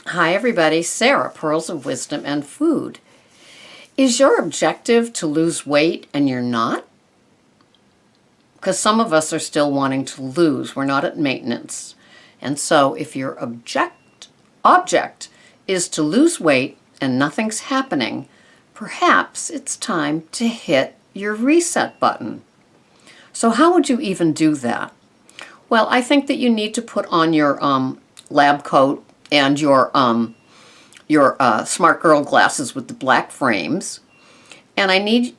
Hi everybody, Sarah, Pearls of Wisdom and Food. Is your objective to lose weight and you're not? Because some of us are still wanting to lose. We're not at maintenance. And so if your object is to lose weight and nothing's happening, perhaps it's time to hit your reset button. So how would you even do that? Well, I think that you need to put on your lab coat and your smart girl glasses with the black frames, and I need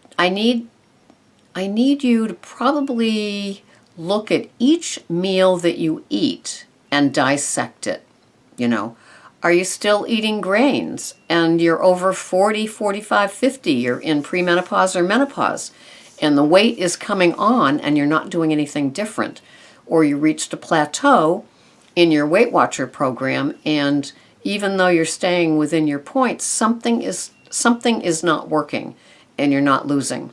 you to probably look at each meal that you eat and dissect it. You know, are you still eating grains and you're over 40, 45, 50, you're in premenopause or menopause, and the weight is coming on and you're not doing anything different, or you reached a plateau in your Weight Watcher program, and even though you're staying within your points, something is not working and you're not losing.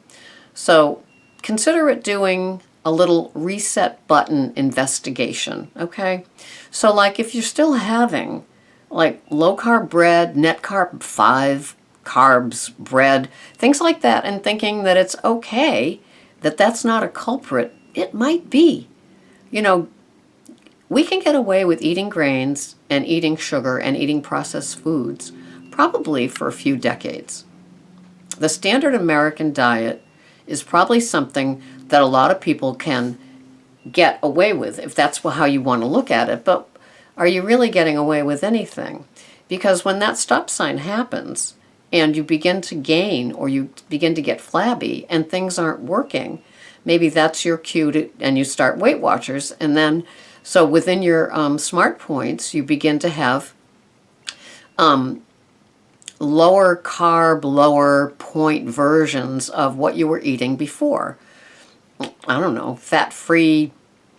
So consider it doing a little reset button investigation, okay? So like if you're still having like low carb bread, net carb 5 carbs bread, things like that, and thinking that it's okay, that that's not a culprit, it might be. You know, we can get away with eating grains and eating sugar and eating processed foods probably for a few decades. The standard American diet is probably something that a lot of people can get away with, if that's how you want to look at it. But are you really getting away with anything? Because when that stop sign happens and you begin to gain or you begin to get flabby and things aren't working, maybe that's your cue to, and you start Weight Watchers, and then so within your smart points, you begin to have lower carb, lower point versions of what you were eating before. I don't know, fat-free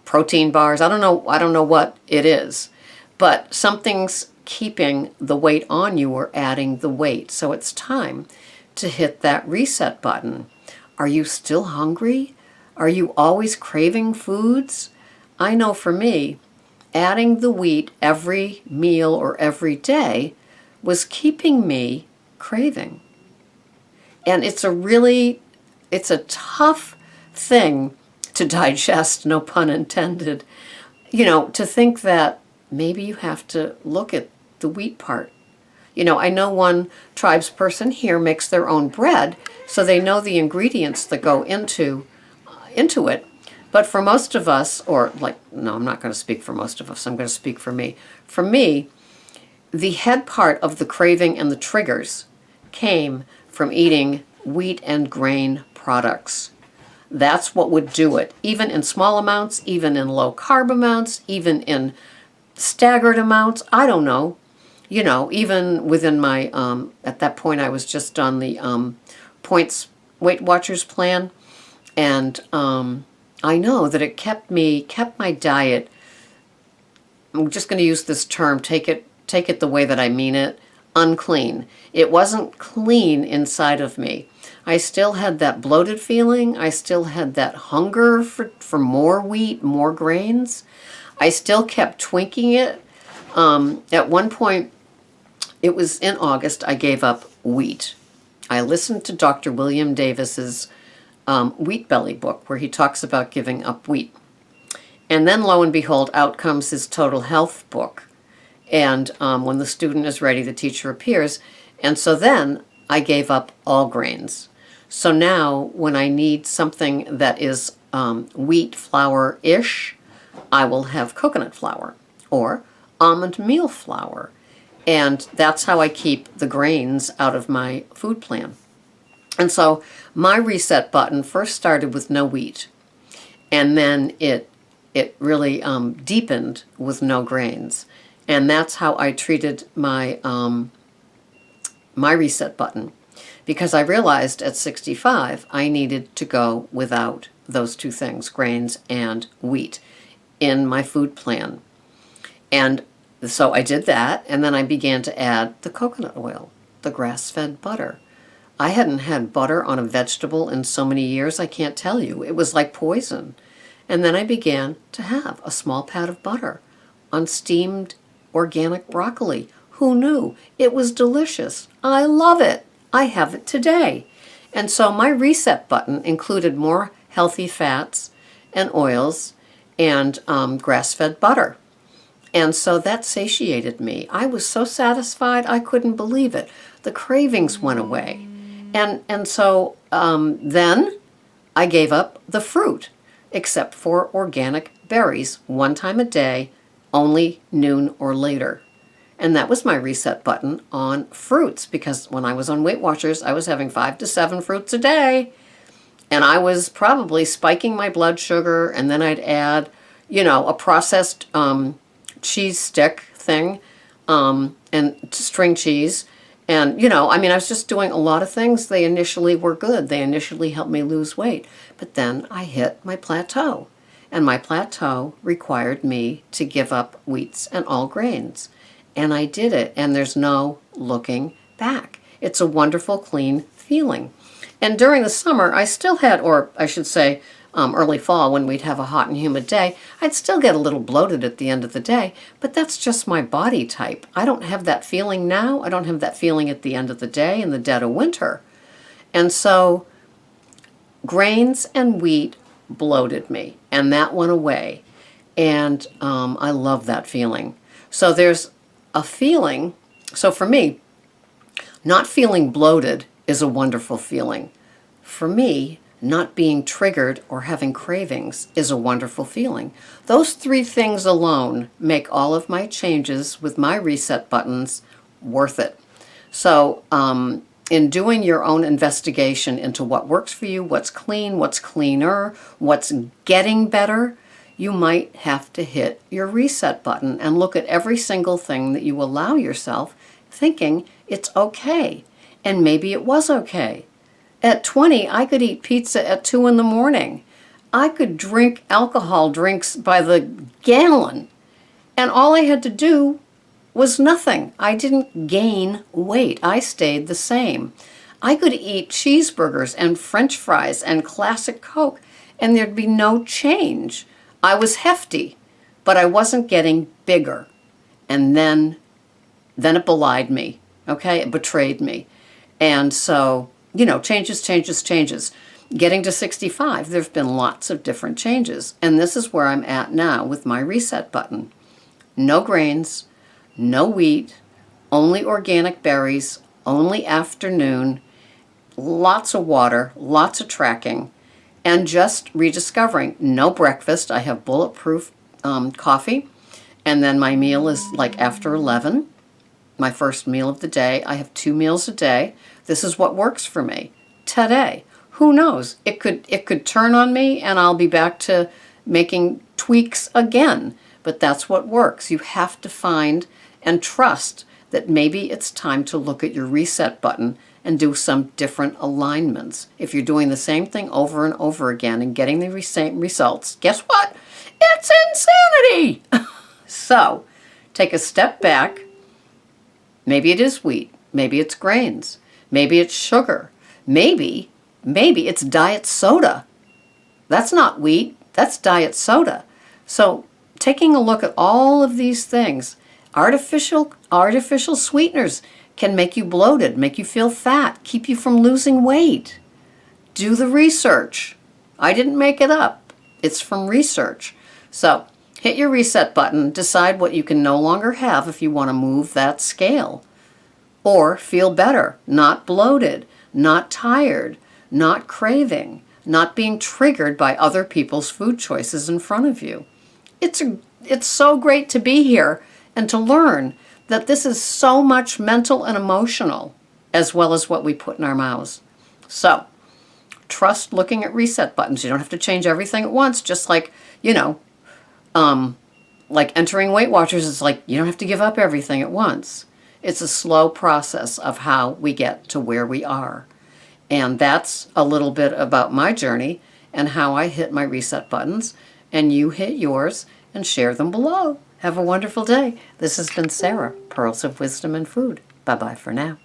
protein bars. I don't know what it is, but something's keeping the weight on you or adding the weight. So it's time to hit that reset button. Are you still hungry? Are you always craving foods? I know for me, adding the wheat every meal or every day was keeping me craving. And it's a tough thing to digest, no pun intended, you know, to think that maybe you have to look at the wheat part. You know, I know one tribes person here makes their own bread, so they know the ingredients that go into it. But for most of us, or like, no, I'm not going to speak for most of us, I'm going to speak for me. For me, the head part of the craving and the triggers came from eating wheat and grain products. That's what would do it, even in small amounts, even in low carb amounts, even in staggered amounts. I don't know. You know, even within my, at that point I was just on the points Weight Watchers plan, and I know that it kept my diet, I'm just going to use this term, take it the way that I mean it, unclean. It wasn't clean inside of me. I still had that bloated feeling. I still had that hunger for more wheat, more grains. I still kept twinking it. At one point, it was in August, I gave up wheat. I listened to Dr. William Davis's Wheat Belly book, where he talks about giving up wheat. And then lo and behold, out comes his Total Health book. And when the student is ready, the teacher appears. And so then I gave up all grains. So now when I need something that is wheat flour-ish, I will have coconut flour or almond meal flour. And that's how I keep the grains out of my food plan. And so my reset button first started with no wheat, and then it really deepened with no grains, and that's how I treated my my reset button, because I realized at 65 I needed to go without those two things, grains and wheat, in my food plan. And so I did that, and then I began to add the coconut oil, the grass-fed butter. I hadn't had butter on a vegetable in so many years, I can't tell you. It was like poison. And then I began to have a small pat of butter on steamed organic broccoli. Who knew? It was delicious. I love it. I have it today. And so my reset button included more healthy fats and oils and grass-fed butter. And so that satiated me. I was so satisfied, I couldn't believe it. The cravings went away. And so then I gave up the fruit, except for organic berries, 1 time a day, only noon or later. And that was my reset button on fruits, because when I was on Weight Watchers, I was having 5 to 7 fruits a day. And I was probably spiking my blood sugar, and then I'd add, a processed cheese stick thing, and string cheese. And, I was just doing a lot of things. They initially were good. They initially helped me lose weight. But then I hit my plateau. And my plateau required me to give up wheats and all grains. And I did it, and there's no looking back. It's a wonderful, clean feeling. And during the summer, I still had, or I should say early fall when we'd have a hot and humid day, I'd still get a little bloated at the end of the day, but that's just my body type. I don't have that feeling now. I don't have that feeling at the end of the day in the dead of winter. And so grains and wheat bloated me, and that went away. And I love that feeling. So there's a feeling, so for me, not feeling bloated is a wonderful feeling. For me, not being triggered or having cravings is a wonderful feeling. Those 3 things alone make all of my changes with my reset buttons worth it. So in doing your own investigation into what works for you, what's clean, what's cleaner, what's getting better, you might have to hit your reset button and look at every single thing that you allow yourself, thinking it's okay. And maybe it was okay. At 20, I could eat pizza at 2 in the morning. I could drink alcohol drinks by the gallon. And all I had to do was nothing. I didn't gain weight. I stayed the same. I could eat cheeseburgers and French fries and classic Coke, and there'd be no change. I was hefty, but I wasn't getting bigger. And then it belied me, okay? It betrayed me. And so, changes. Getting to 65, there have been lots of different changes. And this is where I'm at now with my reset button. No grains, no wheat, only organic berries, only afternoon, lots of water, lots of tracking, and just rediscovering no breakfast. I have bulletproof coffee, and then my meal is like after 11, my first meal of the day. I have 2 meals a day. This is what works for me today. Who knows? It could turn on me and I'll be back to making tweaks again. But that's what works. You have to find and trust that maybe it's time to look at your reset button and do some different alignments. If you're doing the same thing over and over again and getting the same results, guess what? It's insanity! So, take a step back. Maybe it is wheat. Maybe it's grains. Maybe it's sugar. Maybe it's diet soda. That's not wheat. That's diet soda. So, taking a look at all of these things, artificial sweeteners can make you bloated, make you feel fat, keep you from losing weight. Do the research. I didn't make it up. It's from research. So hit your reset button, decide what you can no longer have if you want to move that scale. Or feel better, not bloated, not tired, not craving, not being triggered by other people's food choices in front of you. It's so great to be here and to learn that this is so much mental and emotional as well as what we put in our mouths. So, trust looking at reset buttons. You don't have to change everything at once, just like, like entering Weight Watchers is like, you don't have to give up everything at once. It's a slow process of how we get to where we are. And that's a little bit about my journey and how I hit my reset buttons, and you hit yours and share them below. Have a wonderful day. This has been Sarah, Pearls of Wisdom and Food. Bye-bye for now.